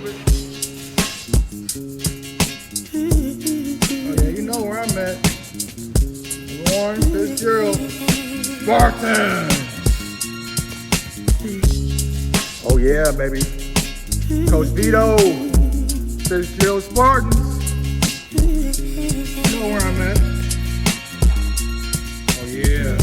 little bit. Oh yeah, you know where I'm at. Warren Fitzgerald. Burtin. Oh yeah, baby. Coach Vito. Fitzgerald Spartans. You know where I'm at. Oh yeah.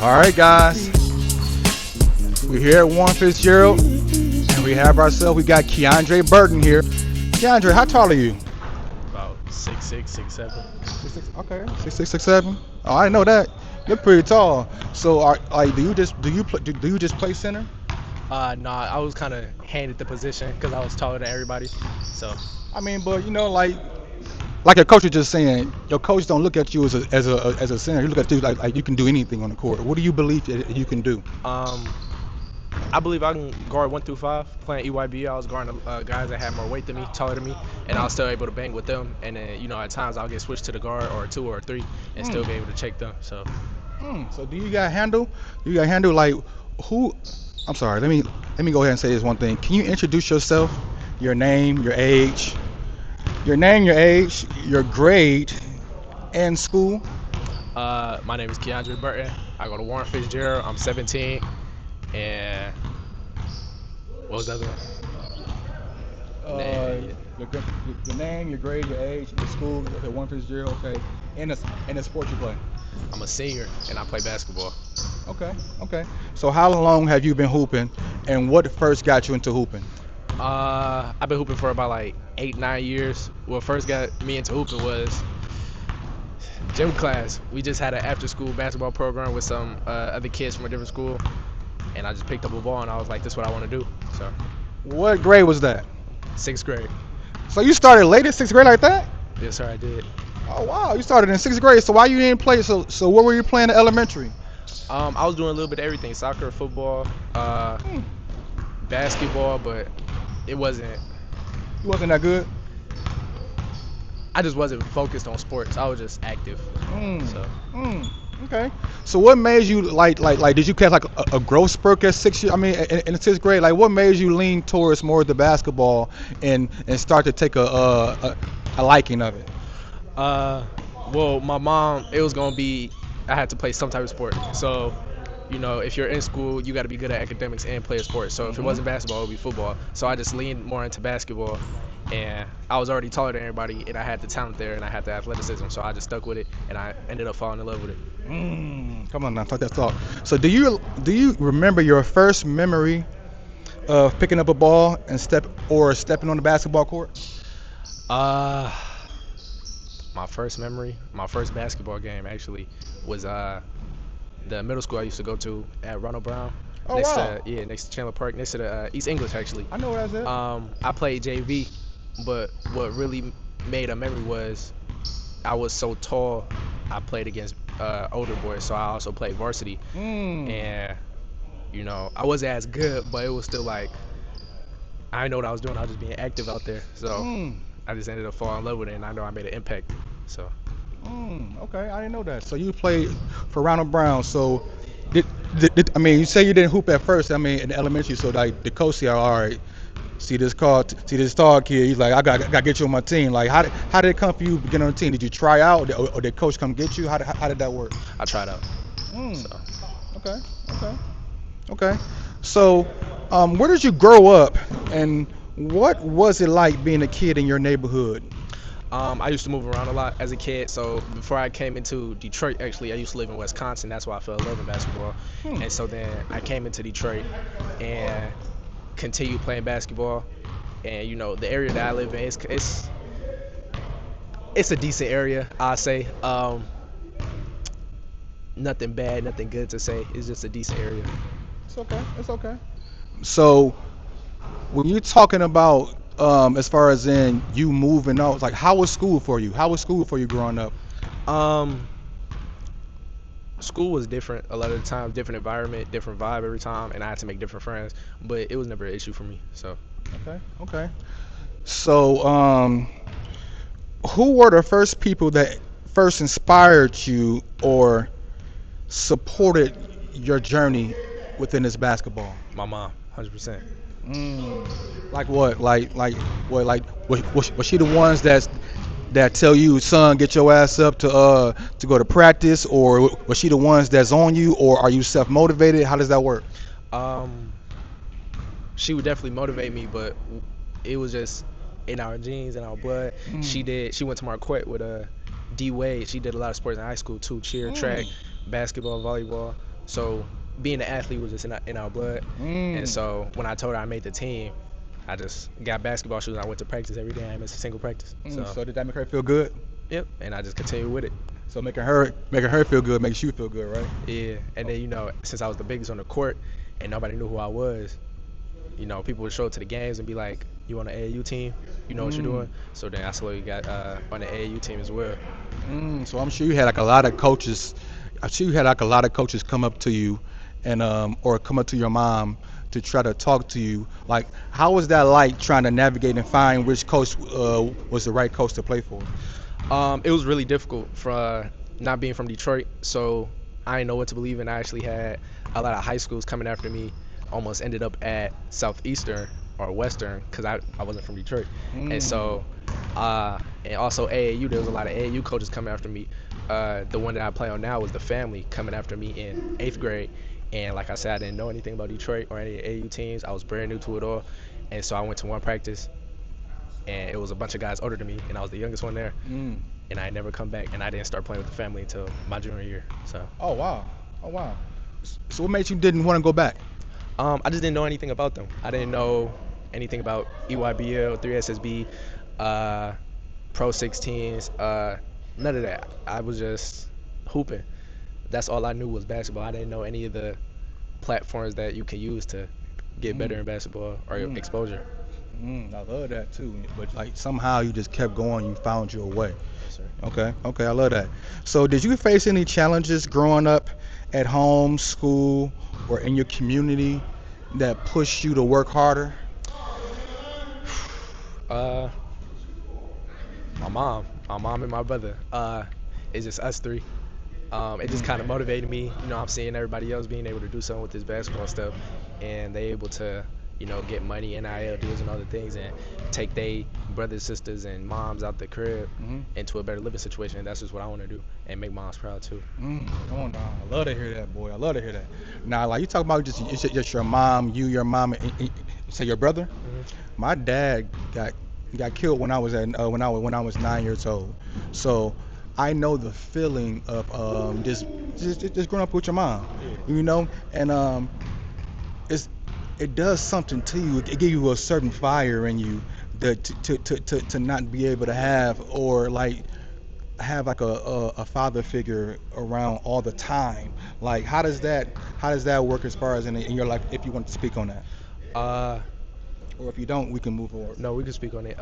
All right, guys. We're here at Warren Fitzgerald, and we have ourselves. We got Keandre Burtin here. Keandre, how tall are you? About 6'6", 6'7". 6'6", okay, 6'6", 6'7". Oh, I know that. You're pretty tall. So, do you just play center? Nah, I was kind of handed the position because I was taller than everybody. So, I mean, but you know, like your coach was just saying, your coach don't look at you as a center. You look at you like you can do anything on the court. What do you believe that you can do? I believe I can guard 1 through 5. Playing EYB, I was guarding guys that had more weight than me, taller than me, and I was still able to bang with them. And then, at times I'll get switched to the guard or 2 or 3 and still be able to check them. So, So do you got handle? Do you got handle like who? I'm sorry. Let me go ahead and say this one thing. Can you introduce yourself? Your name, your age, your grade, and school. my name is Keandre Burtin. I go to Warren Fitzgerald. I'm 17, and what was the other one? Your name, your grade, your age, your school, okay, Warren Fitzgerald, okay, and the sport you play. I'm a senior, and I play basketball. Okay. So how long have you been hooping, and what first got you into hooping? I've been hooping for about like 8-9 years. What first got me into hooping was gym class. We just had an after-school basketball program with some other kids from a different school, and I just picked up a ball and I was like, "This is what I want to do." So, What grade was that? 6th grade. So you started late in 6th grade like that? Yes, sir, I did. Oh wow, you started in 6th grade. So why you didn't play? So what were you playing in elementary? I was doing a little bit of everything: soccer, football, basketball, but it wasn't. You wasn't that good. I just wasn't focused on sports. I was just active. So. Okay. So what made you like? Did you catch like a growth spurt at 6 years? I mean, in the 6th grade, like what made you lean towards more the basketball and start to take a liking of it? Well, my mom, it was gonna be, I had to play some type of sport. So, if you're in school, you got to be good at academics and play a sport. So if it wasn't basketball, it would be football. So I just leaned more into basketball, and I was already taller than everybody, and I had the talent there, and I had the athleticism. So I just stuck with it, and I ended up falling in love with it. Come on now, talk that talk. So do you remember your first memory of picking up a ball and stepping on the basketball court? My first memory, my first basketball game actually was the middle school I used to go to at Ronald Brown, Oh wow. next to Chandler Park, next to the East English actually. I know where that's at. I played JV, but what really made a memory was I was so tall. I played against older boys, so I also played varsity, Mm. and I wasn't as good, but it was still like I didn't know what I was doing. I was just being active out there, so Mm. I just ended up falling in love with it, and I know I made an impact. So Okay, I didn't know that. So you played for Ronald Brown. So I mean, you say you didn't hoop at first. I mean, in elementary, so like the coach said, all right, see this tall kid. He's like, got to get you on my team. Like, how did it come for you to get on the team? Did you try out, or did coach come get you? How did that work? I tried out. Mm. So Okay, okay, okay. So, where did you grow up, and what was it like being a kid in your neighborhood? I used to move around a lot as a kid. So before I came into Detroit, actually, I used to live in Wisconsin. That's why I fell in love with basketball. Hmm. And so then I came into Detroit and continued playing basketball. And the area that I live in, it's a decent area, I say. Nothing bad, nothing good to say. It's just a decent area. It's okay. It's okay. So, when you're talking about as far as in you moving out, like how was school for you? How was school for you growing up? Um, School was different a lot of the time, different environment, different vibe every time, and I had to make different friends. But it was never an issue for me. So. Okay. Okay. So, who were the first people that first inspired you or supported your journey within this basketball? My mom, 100%. Mm. Like what? Like what? Like was she the ones that tell you, son, get your ass up to go to practice, or was she the ones that's on you, or are you self motivated? How does that work? Um, she would definitely motivate me, but it was just in our genes, in our blood. Mm. She went to Marquette with D Wade. She did a lot of sports in high school too, cheer, track, Mm. basketball, volleyball. So being an athlete was just in our blood. And Mm. so when I told her I made the team, I just got basketball shoes and I went to practice every day. I missed a single practice. Mm. So did that make her feel good? Yep, and I just continued with it. So making her feel good makes you feel good, right? Yeah, and then since I was the biggest on the court and nobody knew who I was, people would show up to the games and be like, "You on the AAU team? You know what you're Mm. doing?" So then I slowly got on the AAU team as well. So I'm sure you had like a lot of coaches. I'm sure you had like a lot of coaches come up to you, and or come up to your mom to try to talk to you. Like, how was that like trying to navigate and find which coach was the right coach to play for? It was really difficult for not being from Detroit, so I didn't know what to believe in. I actually had a lot of high schools coming after me. Almost ended up at Southeastern or Western because I wasn't from Detroit, and so and also AAU. There was a lot of AAU coaches coming after me. The one that I play on now was the family coming after me in 8th grade, and like I said, I didn't know anything about Detroit or any AAU teams. I was brand new to it all, and so I went to one practice, and it was a bunch of guys older than me, and I was the youngest one there. Mm. And I never come back, and I didn't start playing with the family until my junior year. So Oh wow, oh wow. So what made you didn't want to go back? I just didn't know anything about them. I didn't know anything about EYBL, 3SSB, Pro 16s, none of that. I was just hooping. That's all I knew was basketball. I didn't know any of the platforms that you can use to get better in basketball or exposure. I love that too. But like somehow you just kept going. You found your way. Yes, sir. Okay, okay, I love that. So did you face any challenges growing up at home, school, or in your community that pushed you to work harder? Uh, my mom and my brother. It's just us three. It just kind of motivated me. I'm seeing everybody else being able to do something with this basketball stuff, and they able to, get money, NIL deals, and other things, and take their brothers, sisters, and moms out the crib into a better living situation. And that's just what I want to do, and make moms proud too. Come on, now. I love to hear that, boy. I love to hear that. Now, like you talk about just your mom, your mom, and say your brother. My dad got killed when I was when I was 9 years old. So I know the feeling of just growing up with your mom, and it does something to you. It gives you a certain fire in you that to not be able to have, or like have like a father figure around all the time. Like how does that work as far as in your life? If you want to speak on that, Uh, or if you don't, we can move forward. no, we can speak on it.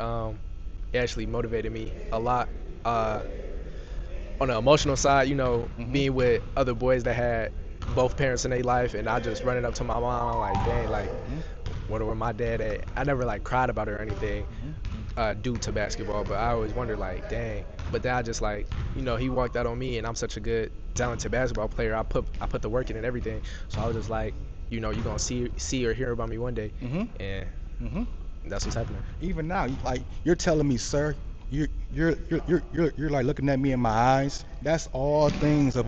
It actually motivated me a lot. Uh, on the emotional side, Hmm. being with other boys that had both parents in their life, and I just running up to my mom like, dang, like, Hmm. where my dad at? I never like cried about it or anything, Hmm. due to basketball, but I always wondered like, dang. But then I just like, he walked out on me, and I'm such a good, talented basketball player. I put the work in and everything, so I was just like, you gonna see or hear about me one day, Hmm. and Hmm. that's what's happening. Even now, like you're telling me, sir, you're like looking at me in my eyes. That's all things of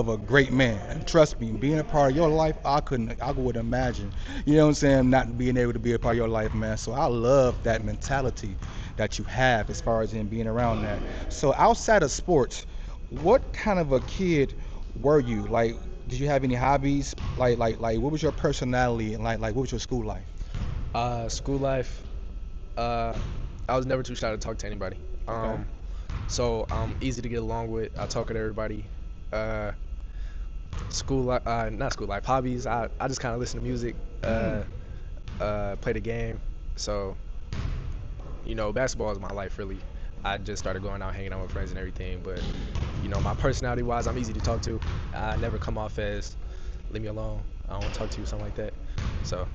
a great man. And trust me, being a part of your life, I would imagine. You know what I'm saying? Not being able to be a part of your life, man. So I love that mentality that you have as far as in being around that. So outside of sports, what kind of a kid were you? Like, did you have any hobbies? Like, what was your personality and like what was your school life? School life. Uh, I was never too shy to talk to anybody. Okay. So I'm easy to get along with. I talk with everybody. Uh, not school life, hobbies. I just kind of listen to music, Mm. play the game. So, basketball is my life really. I just started going out, hanging out with friends and everything. But, my personality wise, I'm easy to talk to. I never come off as, leave me alone, I don't want to talk to you, something like that. So,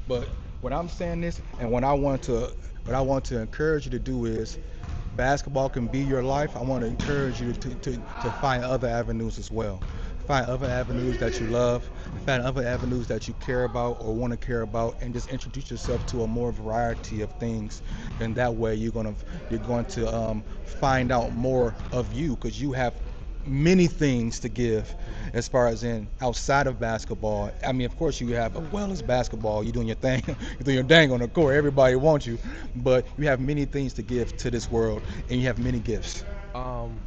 But when I'm saying this, and what I want to encourage you to do is, basketball can be your life. I want to encourage you to find other avenues as well. Find other avenues that you love. Find other avenues that you care about or want to care about, and just introduce yourself to a more variety of things. And that way, you're going to find out more of you because you have many things to give mhm. as far as in outside of basketball. I mean, of course, you have, well as basketball, you're doing your thing, you're doing your dang on the court. Everybody wants you, but you have many things to give to this world, and you have many gifts. um,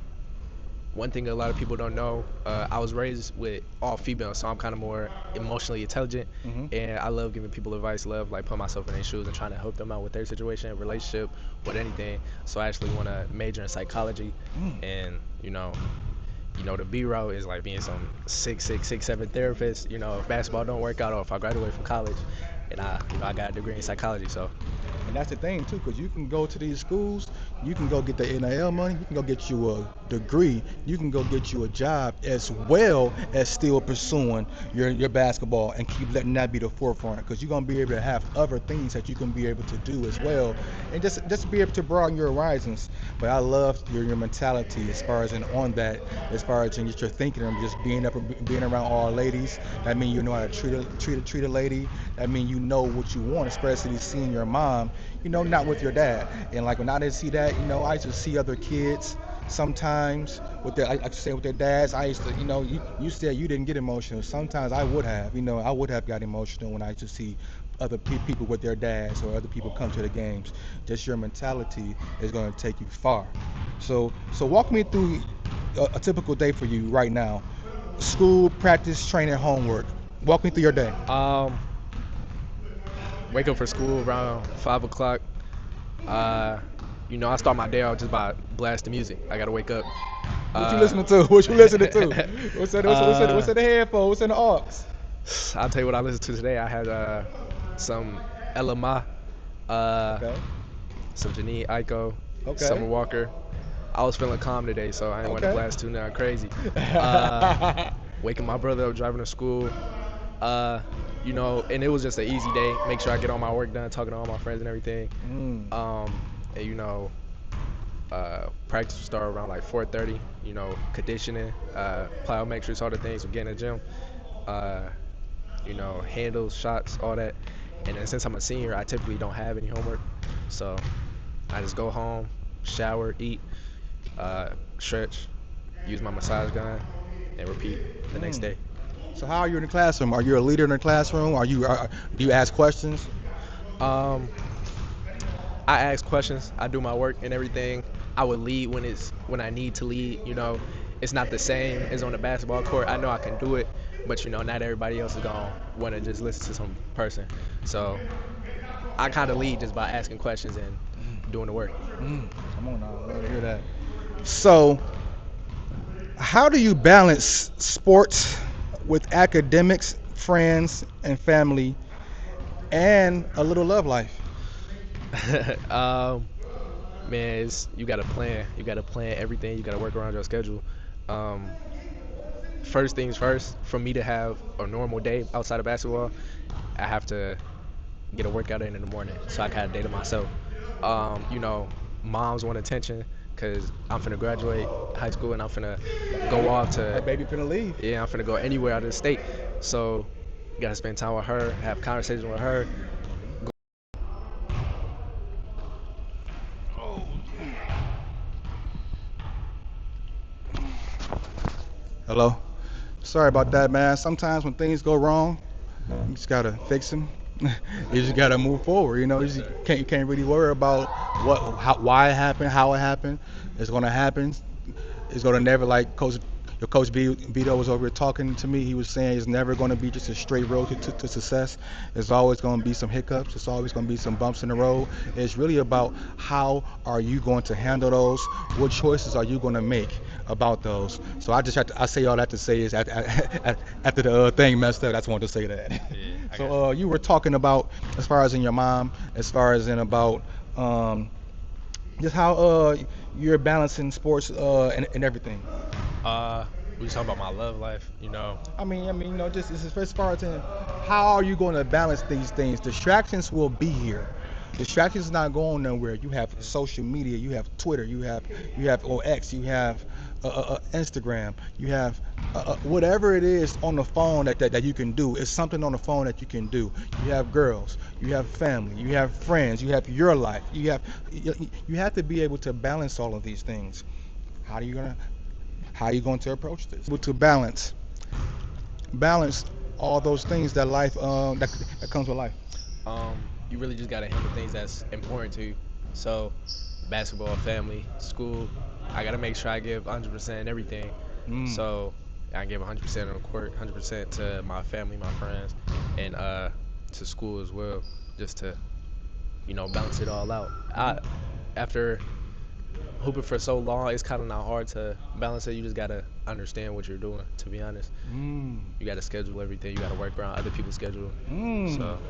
One thing a lot of people don't know, I was raised with all females, so I'm kind of more emotionally intelligent, Hmm. and I love giving people advice, love like putting myself in their shoes and trying to help them out with their situation, relationship, with anything. So I actually want to major in psychology, Mm. and the B route is like being some 6'7" therapist. If basketball don't work out, or if I graduate from college, and I got a degree in psychology, so And that's the thing too, because you can go to these schools, you can go get the NIL money, you can go get you a degree, you can go get you a job, as well as still pursuing your basketball and keep letting that be the forefront. Because you're gonna be able to have other things that you can be able to do as well, and just be able to broaden your horizons. But I love your mentality as far as in on that, as far as in just your thinking and just being around all ladies. That means you know how to treat a lady. That means you know what you want, especially seeing your mom, not with your dad. And like when I didn't see that, I used to see other kids sometimes with their, like I say, with their dads. I used to, you said you didn't get emotional. Sometimes I would have got emotional when I used to see other people with their dads or other people come to the games. Just your mentality is going to take you far. So walk me through a typical day for you right now. School, practice, training, homework. Walk me through your day. um, wake up for school around 5 o'clock. Uh, I start my day out just by blasting music. I gotta wake up. What you Uh, listening to? What you listening to? What's uh, in the headphones? What's in the aux? I'll tell you what I listened to today. I had some Elama, uh, Okay. some Janine Aiko, Okay. Summer Walker. I was feeling calm today, so I didn't want to Okay. blast too now crazy. Uh, Waking my brother up, driving to school. Uh, and it was just an easy day. Make sure I get all my work done, talking to all my friends and everything. Mm. Um, and practice will start around like 4:30. Conditioning, plyometrics, all the things of getting in the gym. Uh, Handles, shots, all that. And then since I'm a senior, I typically don't have any homework, so I just go home, shower, eat, uh, stretch, use my massage gun, and repeat the next Mm. day. So how are you in the classroom? Are you a leader in the classroom? Do you ask questions? Um, I ask questions. I do my work and everything. I would lead when I need to lead. It's not the same as on the basketball court. I know I can do it, but not everybody else is gonna want to just listen to some person. So I kind of lead just by asking questions and Mm. doing the work. Mm. Come on now, I love to hear that. So, how do you balance sports with academics, friends, and family, and a little love life? um, man, you got to plan. You got to plan everything. You got to work around your schedule. Um, First things first, for me to have a normal day outside of basketball, I have to get a workout in the morning so I can have a day to myself. You know, moms want attention because I'm finna graduate high school and I'm finna go off to, That baby finna leave. yeah, I'm finna go anywhere out of the state. So, you gotta spend time with her, have conversations with her. Hello. Sorry about that, man. Sometimes when things go wrong, you just gotta fix them. You just gotta move forward. You can't really worry about why it happened, how it happened. It's gonna happen. It's gonna never like your coach Vito was over here talking to me. He was saying it's never gonna be just a straight road to success. There's always gonna be some hiccups. There's always gonna be some bumps in the road. It's really about how are you going to handle those. What choices are you gonna make about those? So I say all that to say is after the thing messed up. I just wanted to say that. Yeah, I got So you were talking about as far as in your mom, as far as in about um, just how you're balancing sports and everything. We was talking about my love life, Just as far as in how are you going to balance these things? Distractions will be here. Distractions not going nowhere. You have social media, you have Twitter, you have OX, you have Instagram, you have whatever it is on the phone that you can do. It's something on the phone that you can do. You have girls, you have family, you have friends, you have your life. You have to be able to balance all of these things. How are you gonna how are you going to approach this? Able to balance all those things that life that comes with life. um, you really just gotta handle things that's important to you. So, basketball, family, school, I gotta make sure I give 100% in everything. Mm. So, I give 100% on the court, 100% to my family, my friends, and to school as well, just to balance it all out. After hooping for so long, it's kind of not hard to balance it. You just gotta understand what you're doing. To be honest, Mm. you gotta schedule everything. You gotta work around other people's schedule. Mm. So,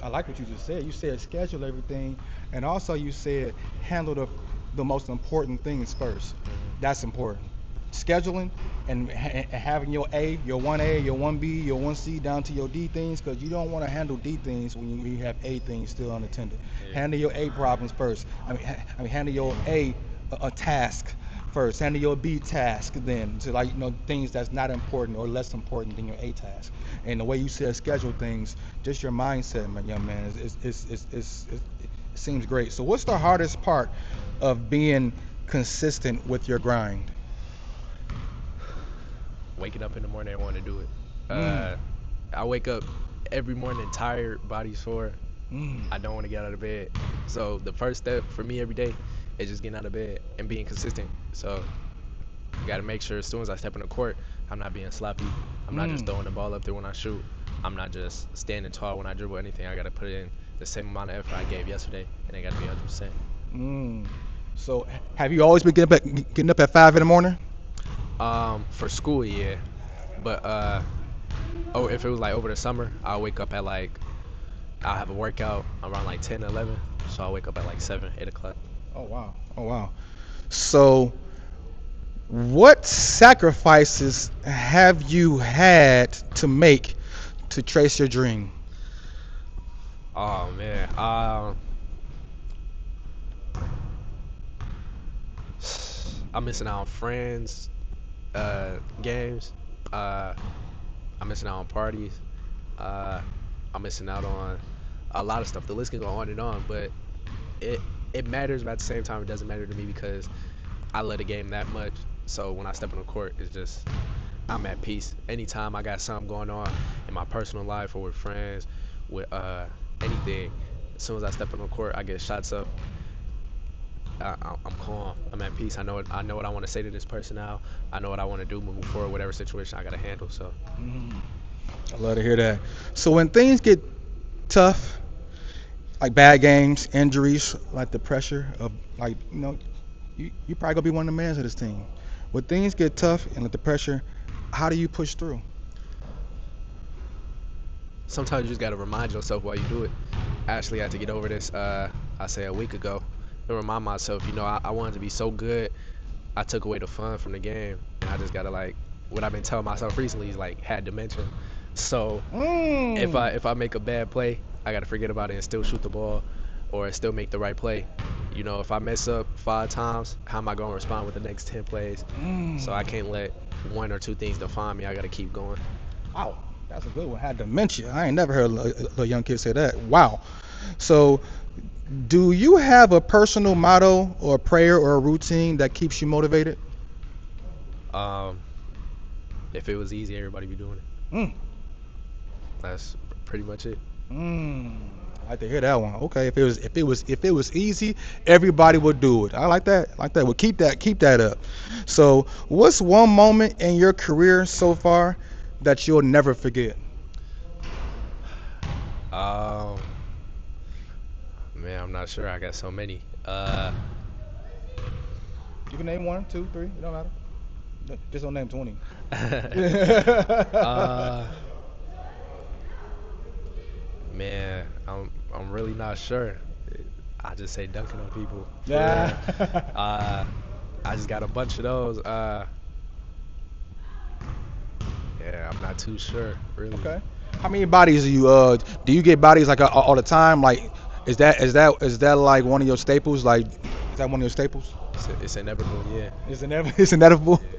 I like what you just said. You said schedule everything, and also you said handle the most important things first. mhm. That's important. Scheduling and having your your 1A, your 1B, your 1C down to your D things, because you don't want to handle D things when you have A things still unattended. Yeah. Handle your A problems first. Handle your a task first. Handle your B task then to things that's not important or less important than your A task. And the way you said schedule things, just your mindset, my young man, it seems great. So what's the hardest part of being consistent with your grind? Waking up in the morning, I want to do it. Mm, I wake up every morning tired, body sore. mm, I don't want to get out of bed. So the first step for me every day is just getting out of bed and being consistent. So you got to make sure as soon as I step in the court, I'm not being sloppy. I'm not just mm, throwing the ball up there when I shoot. I'm not just standing tall when I dribble anything. I got to put in the same amount of effort I gave yesterday, and I got to be 100%. mm. So have you always been getting up at 5 in the morning? For school, yeah. But if it was like over the summer, I'll wake up at like I'll have a workout around like 10 11. So I'll wake up at like 7 8 o'clock. Oh wow. Oh wow. So what sacrifices have you had to make to trace your dream? Oh man. I'm missing out on friends, games. Uh, I'm missing out on parties. Uh, I'm missing out on a lot of stuff. The list can go on and on, but it it matters, but at the same time, it doesn't matter to me because I love the game that much. So when I step on the court, it's just I'm at peace. Anytime I got something going on in my personal life or with friends, with anything, as soon as I step on the court, I get shots up. I'm calm. I'm at peace. I know what I want to say to this person now. I know what I want to do moving forward. Whatever situation I got to handle. So Mm, I love to hear that. So when things get tough, like bad games, injuries, like the pressure of like You probably gonna be one of the mans of this team. When things get tough and with the pressure, how do you push through? Sometimes you just gotta remind yourself while you do it. I actually had to get over this. I say a week ago, to remind myself. I wanted to be so good. I took away the fun from the game, and I just gotta like. What I've been telling myself recently is like had dementia. So if I make a bad play, I gotta forget about it and still shoot the ball, or still make the right play. If I mess up 5 times, how am I gonna respond with the next 10 plays? So I can't let one or two things define me. I gotta keep going. Wow, that's a good one. Had dementia. I ain't never heard a young kid say that. Wow. So, do you have a personal motto or a prayer or a routine that keeps you motivated? Um, if it was easy, everybody be doing it. Mm. That's pretty much it. Mm. I like to hear that one. Okay, if it was easy, everybody would do it. I like that. I like that. Well, keep that up. So, what's one moment in your career so far that you'll never forget? Um, Man, I'm not sure. I got so many. You can name one, two, three. It don't matter. Just don't name 20. uh, Man, I'm really not sure. I just say dunking on people. For Yeah. real. I just got a bunch of those. Yeah, I'm not too sure, really. Okay. How many bodies do you get bodies like all the time? Like, is that like one of your staples? Like, is that one of your staples? It's inevitable, yeah. It's inevitable. Yeah.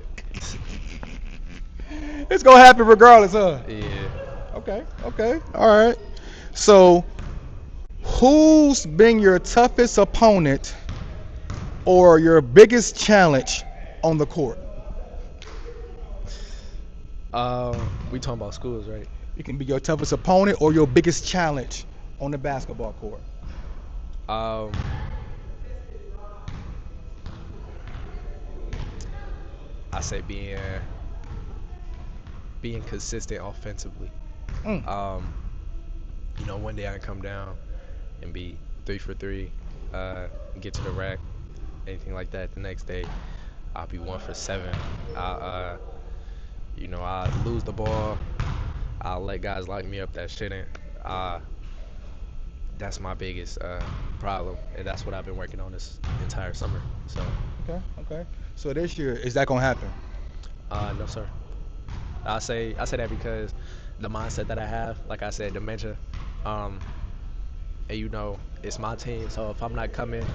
It's gonna happen regardless, huh? Yeah. Okay. Okay. All right. So, who's been your toughest opponent or your biggest challenge on the court? We talking about schools, right? It can be your toughest opponent or your biggest challenge on the basketball court. Um, I say being consistent offensively. Mm. One day I can come down and be 3 for 3, get to the rack, anything like that. The next day I'll be 1 for 7. I lose the ball. I'll let guys lock me up that shouldn't. Uh, that's my biggest problem, and that's what I've been working on this entire summer. So, Okay. Okay. So this year, is that gonna happen? no sir. I say that because the mindset that I have, like I said, dementia, um, and it's my team. So if I'm not coming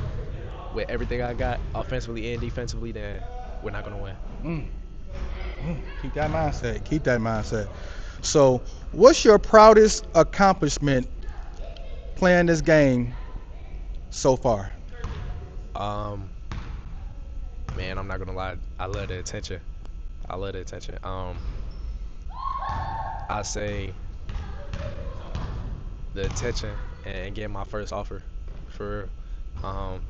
with everything I got offensively and defensively, then we're not gonna win. Mm. Keep that mindset. Keep that mindset. So, what's your proudest accomplishment playing this game so far? Um, Man, I'm not gonna lie. I love the attention. I love the attention. I say the attention and getting my first offer for real.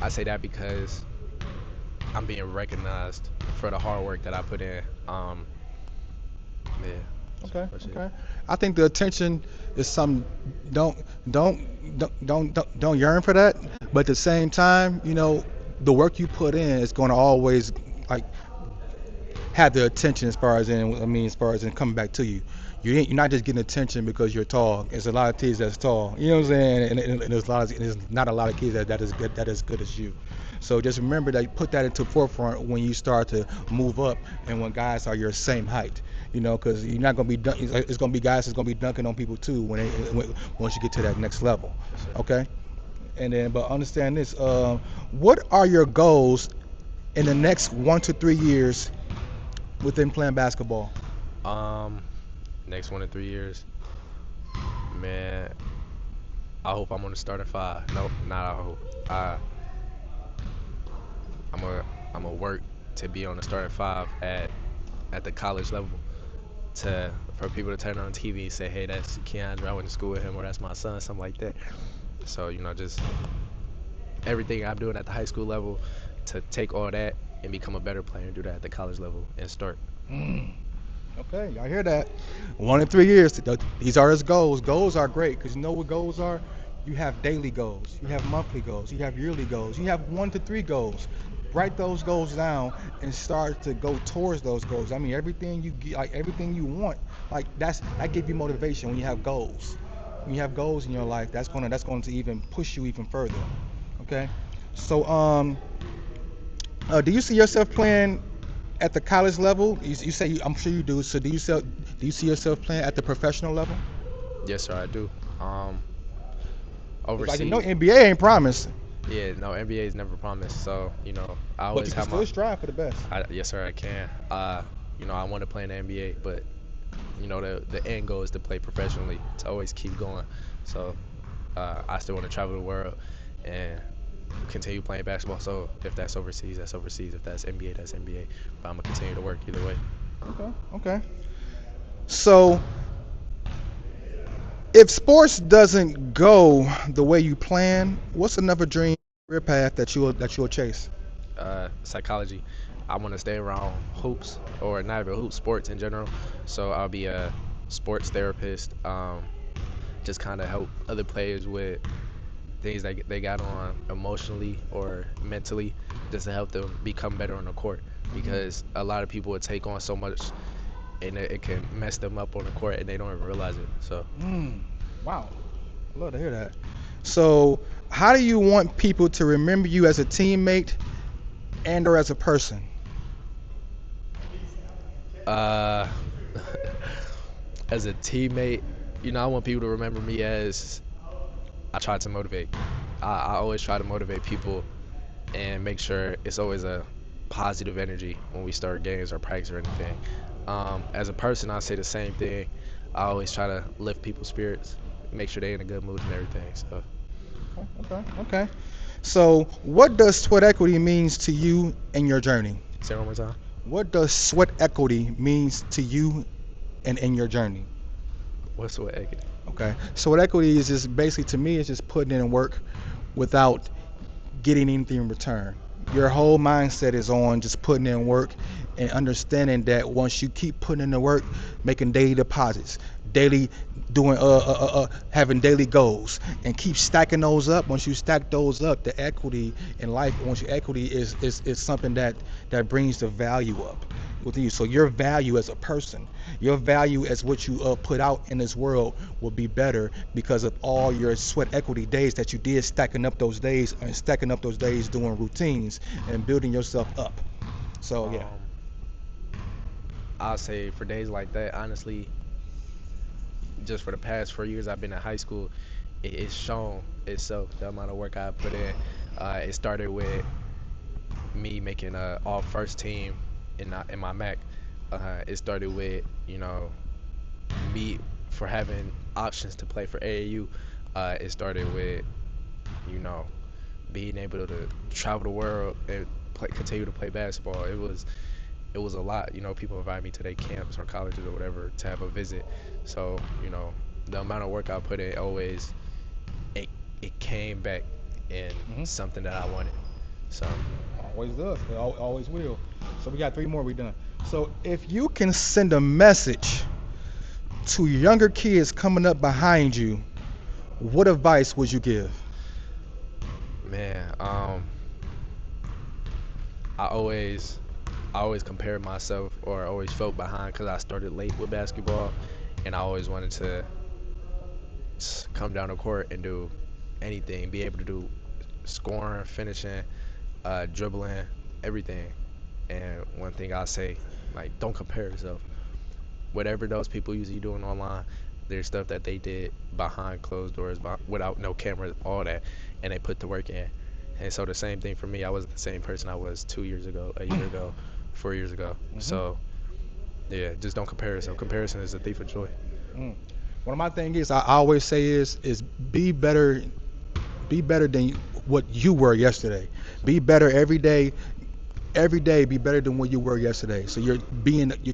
I say that because I'm being recognized for the hard work that I put in. Yeah, Okay. that's it. Okay. I think the attention is something. Don't yearn for that. But at the same time, the work you put in is going to always like have the attention as far as in coming back to you. You're not just getting attention because you're tall. There's a lot of kids that's tall. You know what I'm saying? And there's not a lot of kids that is good as you. So just remember that you put that into forefront when you start to move up and when guys are your same height. Because you're not gonna be it's gonna be guys that's gonna be dunking on people too once you get to that next level. Yes, sir. Okay. But understand this. What are your goals in the next 1 to 3 years within playing basketball? Um, Next 1 to 3 years, man. I hope I'm on the starting five. Nope, not I hope. I'm a work to be on the starting five at the college level. For people to turn on TV and say, hey, that's Keandre. I went to school with him, or that's my son, something like that. So just everything I'm doing at the high school level to take all that and become a better player and do that at the college level and start. Mm. Okay, y'all hear that? 1 to 3 years. These are his goals. Goals are great because you know what goals are? You have daily goals. You have monthly goals. You have yearly goals. You have 1 to 3 goals. Write those goals down and start to go towards those goals. I mean, everything you get, like everything you want, like that give you motivation when you have goals. When you have goals in your life, that's going to even push you even further. Okay. So, do you see yourself playing at the college level? You say I'm sure you do. So, do you see yourself playing at the professional level? Yes, sir, I do. Um, 'Cause, like, Overseas, NBA ain't promised, yeah, no, NBA is never promised. So, I but always you can have still strive for the best. yes, sir, I can. I want to play in the NBA, but the end goal is to play professionally, to always keep going. So, I still want to travel the world and continue playing basketball. So, if that's overseas, that's overseas. If that's NBA, that's NBA. But I'm gonna continue to work either way. Okay. Okay. So, if sports doesn't go the way you plan, what's another dream career path that you'll chase? Psychology. I want to stay around hoops, or not even hoops, sports in general. So I'll be a sports therapist. Just kind of help other players with things that they got on emotionally or mentally, just to help them become better on the court. Because a lot of people would take on so much, and it can mess them up on the court, and they don't even realize it. So Mm, wow. I love to hear that. So, how do you want people to remember you as a teammate and or as a person? uh, as a teammate, I want people to remember me as I try to motivate. I always try to motivate people and make sure it's always a positive energy when we start games or practice or anything. As a person, I say the same thing. I always try to lift people's spirits, make sure they're in a good mood and everything. So, Okay. Okay. Okay. So, what does sweat equity means to you in your journey? say it one more time. What does sweat equity means to you and in your journey? What's what egg? Okay. Sweat equity is just basically to me, it's just putting in work without getting anything in return. Your whole mindset is on just putting in work and understanding that once you keep putting in the work, making daily deposits, daily doing having daily goals, and keep stacking those up. Once you stack those up, the equity in life, once your equity is something that brings the value up within you. So your value as a person, your value as what you put out in this world will be better because of all your sweat equity days that you did stacking up those days and stacking up those days doing routines and building yourself up. So yeah. Um, I'll say for days like that, honestly, just for the past 4 years I've been in high school, it's shown itself the amount of work I put in. It started with me making a all first team in my Mac. It started with me for having options to play for AAU. It started with you know being able to travel the world and continue to play basketball. It was a lot. People invite me to their camps or colleges or whatever to have a visit. So the amount of work I put in always it it came back in Hmm. something that I wanted. So Always does. It always will. So we got 3 more. We done. So if you can send a message to younger kids coming up behind you, what advice would you give? man, I always I always compared myself or always felt behind because I started late with basketball, and I always wanted to come down the court and do anything, be able to do scoring, finishing, dribbling, everything. And one thing I say, like, don't compare yourself. Whatever those people usually doing online, there's stuff that they did behind closed doors, without no cameras, all that, and they put the work in. And so the same thing for me. I wasn't the same person I was 2 years ago, a year ago, 4 years ago. Hmm. So yeah, just don't compare yourself. Comparison is a thief of joy. Mm. One of my things is I always say is be better than what you were yesterday. Be better every day. Every day, be better than what you were yesterday. So you're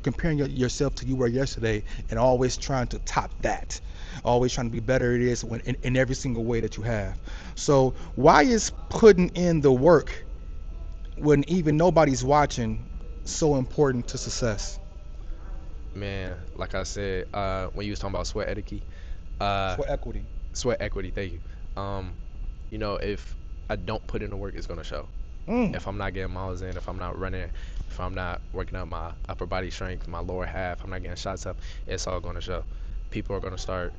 comparing yourself to you were yesterday, and always trying to top that. Always trying to be better. It is in every single way that you have. So why is putting in the work when even nobody's watching so important to success? Man, like I said, when you was talking about sweat etiquette, uh, For equity. sweat equity, thank you. Um, if I don't put in the work, it's gonna show. Mm. If I'm not getting miles in, if I'm not running, if I'm not working out my upper body strength, my lower half, I'm not getting shots up, it's all gonna show. People are gonna start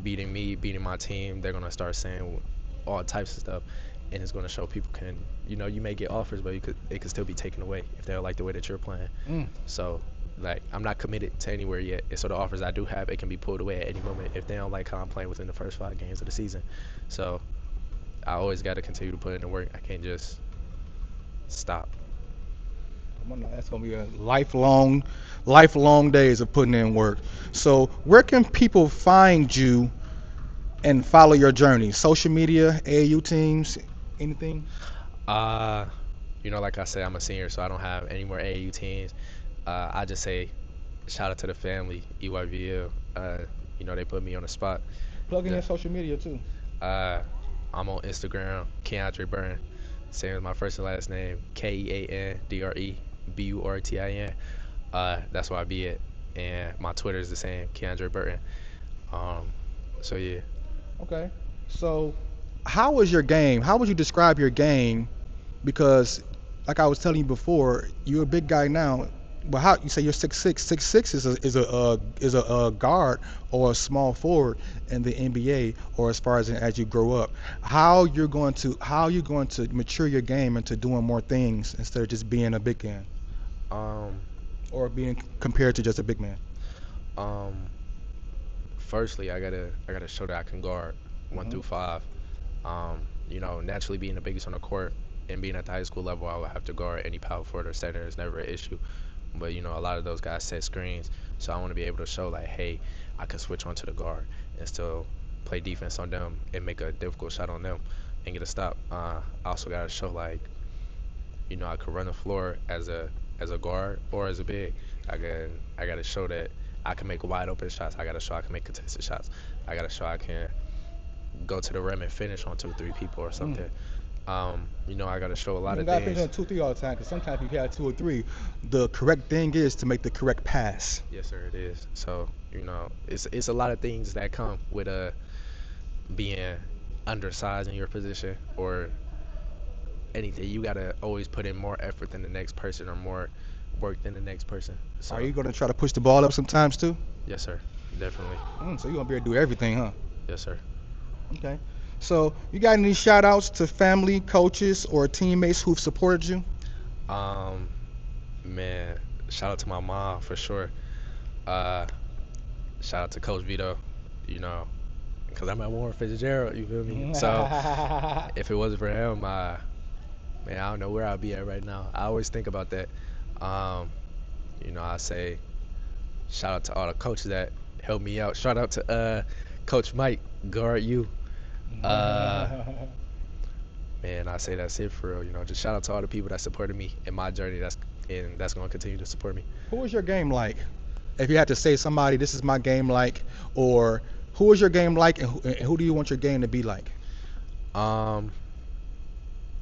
beating me, beating my team. They're gonna start saying all types of stuff, and it's gonna show people can, you may get offers, but it could still be taken away if they don't like the way that you're playing. Mm. So, like, I'm not committed to anywhere yet. And so the offers I do have, it can be pulled away at any moment if they don't like how I'm playing within the first 5 games of the season. So I always got to continue to put in the work. I can't just stop. Come on now, that's gonna be a lifelong days of putting in work. So, where can people find you and follow your journey? Social media, AAU teams, anything? Uh, like I said, I'm a senior, so I don't have any more AAU teams. I just say shout out to the family, EYVL. They put me on the spot. Plug in The, your social media too. uh, I'm on Instagram, Keandre Burtin, same as my first and last name, KeandreBurtin. That's where I be at, and my Twitter is the same, Keandre Burtin. Um, so yeah. Okay. So, how was your game? How would you describe your game? Because, like I was telling you before, you're a big guy now. But how you say you're 6'6"? 6'6" is a guard or a small forward in the NBA, or as you grow up. How you going to mature your game into doing more things instead of just being a big man Um, or being compared to just a big man? um, Firstly, I gotta show that I can guard one Hmm. through five. Naturally being the biggest on the court and being at the high school level, I would have to guard any power forward or center. It's never an issue. But a lot of those guys set screens, so I want to be able to show like, hey, I can switch onto the guard and still play defense on them and make a difficult shot on them and get a stop. I also gotta show like, I could run the floor as a guard or as a big. I gotta show that I can make wide open shots. I gotta show I can make contested shots. I gotta show I can go to the rim and finish on 2 or 3 people or Mm. something. I gotta show a You lot don't of gotta finish things. on 2, 3 all the time. Because sometimes if you have 2 or 3, the correct thing is to make the correct pass. Yes, sir, it is. So it's a lot of things that come with being undersized in your position or anything. You gotta always put in more effort than the next person or more work than the next person. Are So you gonna try to push the ball up sometimes too? yes, sir, definitely. So you're gonna be able to do everything, huh? Yes, sir. Okay. So you got any shout outs to family, coaches, or teammates who've supported you? Um, Man, shout out to my mom for sure. Uh, Shout out to Coach Vito. You know, because I'm at Warren Fitzgerald. You feel me? So if it wasn't for him, man, I don't know where I'd be at right now. I always think about that. Um, I say shout out to all the coaches that helped me out. Shout out to Coach Mike, guard you. Uh, Man, I say that's it for real. Just shout out to all the people that supported me in my journey. That's going to continue to support me. Who was your game like? If you had to say somebody, this is my game like, or who was your game like, and who do you want your game to be like? Um,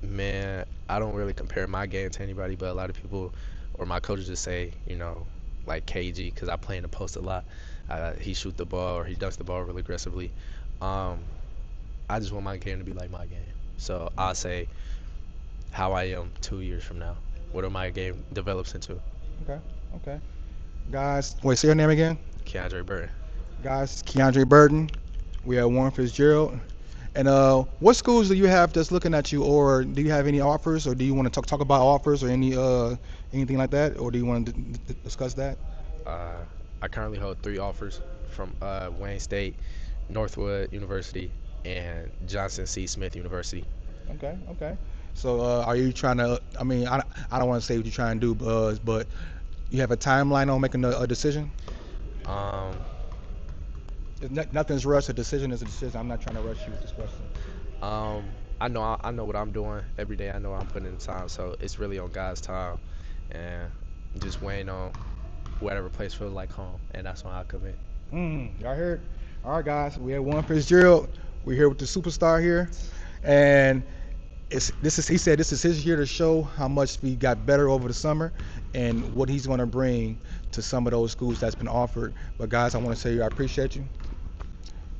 Man, I don't really compare my game to anybody, but a lot of people or my coaches just say, like KG, because I play in the post a lot. He shoot the ball or he dunks the ball really aggressively. Um, I just want my game to be like my game. So I'll say how I am 2 years from now. What my game develops into. Okay, okay. Guys, wait, say your name again. Keandre Burton. Guys, Keandre Burton. We are Warren Fitzgerald. And what schools do you have that's looking at you, or do you have any offers, or do you want to talk about offers, or anything like that, or do you want to discuss that? Uh, I currently hold 3 offers from Wayne State, Northwood University, and Johnson C. Smith University. Okay, okay. So are you trying to? I mean, I don't want to say what you're trying to do, but you have a timeline on making a decision. Um, Nothing's rushed. A decision is a decision. I'm not trying to rush you with this question. um, I know what I'm doing every day. I know I'm putting in the time, so it's really on God's time, and just waiting on whatever place feels like home, and that's when I commit. Y'all heard? All right, guys. We have Warren Fitzgerald. We're here with the superstar here, and he said this is his year to show how much we got better over the summer and what he's going to bring to some of those schools that's been offered. But guys, I want to say I appreciate you.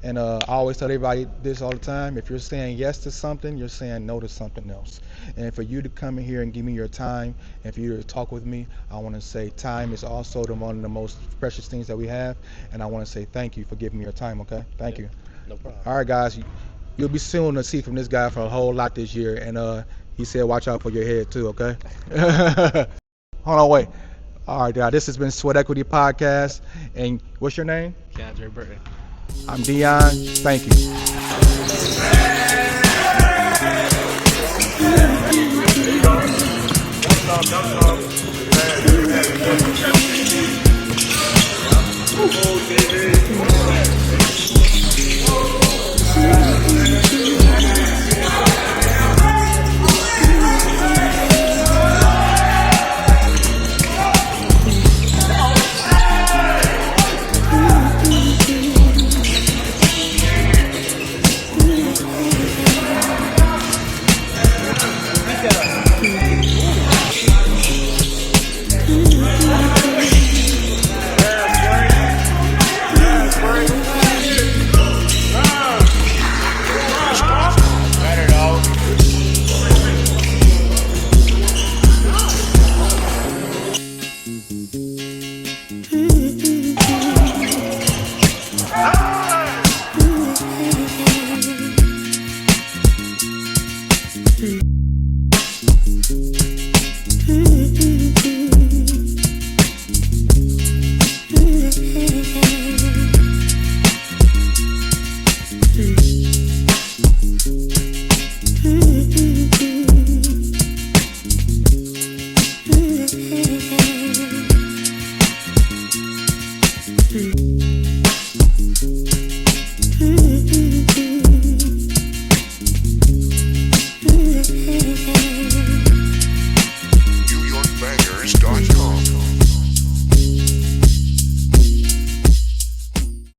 And I always tell everybody this all the time. If you're saying yes to something, you're saying no to something else. And for you to come in here and give me your time, and for you to talk with me, I want to say time is also one of the most precious things that we have. And I want to say thank you for giving me your time, okay? Thank you. No problem. All right, guys. You'll be soon to see from this guy for a whole lot this year. And he said watch out for your head too, okay? Hold on, wait. All right, guys. This has been Sweat Equity Podcast. And what's your name? Keandre Burtin. I'm Dion. Thank you.